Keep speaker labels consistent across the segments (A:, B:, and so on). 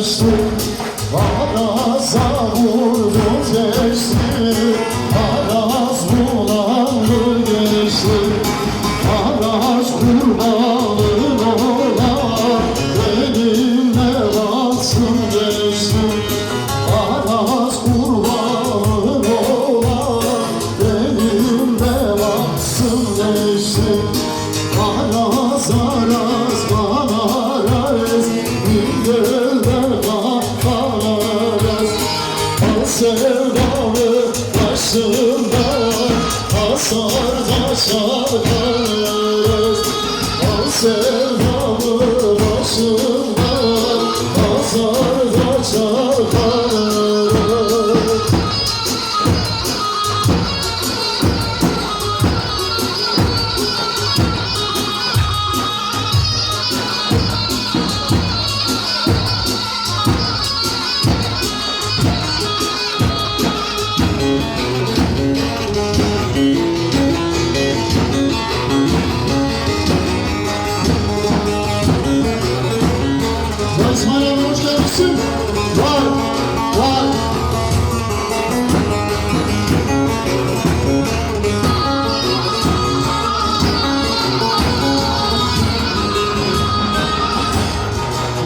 A: geçti, Araz'a vurdu geçti, Araz bulandı geçti, Araz kurbanın ola, benimle baksın geçti, Araz kurbanın ola, benimle baksın geçti, Araz araz bana araz, gölden bakarız. Al sevdalı başımda hasar da çarparız. Al sevdalı başımda hasar da çarparız. İsmail abi hoş gelmişsin. Var, var.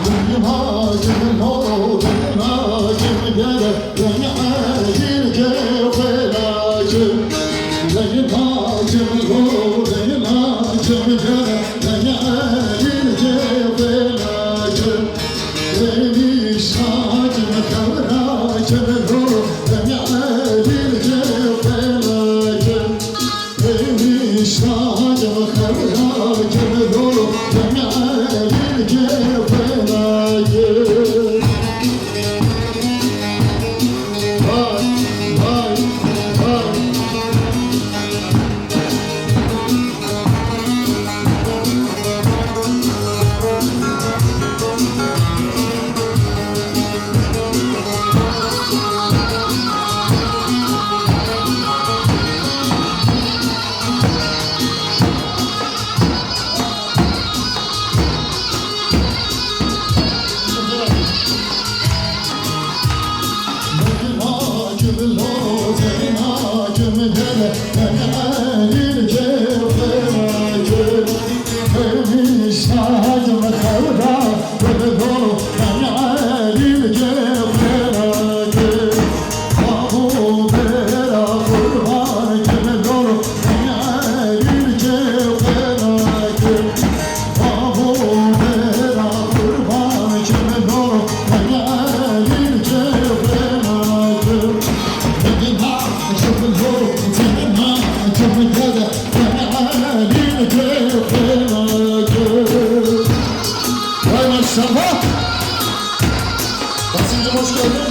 A: Benim hacım o, benim hacım gele, beni acil kefelacım. Benim hacım o, benim hacım gele, beni acil kefelacım. Benim şacım kavracım o, beni acil kefelacım. Benim şacım kavracım o, beni acil kefelacım. Vay, vay, vay. Benim hacım o, senin hacım gele, beni elin kefelacım. Benim şacım kavra, beni dolu, beni elin kefelacım. Babu bera kurban, beni dolu, beni elin kefelacım. Babu bera kurban, beni dolu, beni elin kefelacım. Benim hacım o, senin hacım gele, beni elin kefelacım. Vay maşallah. Basıncım hoş geldin.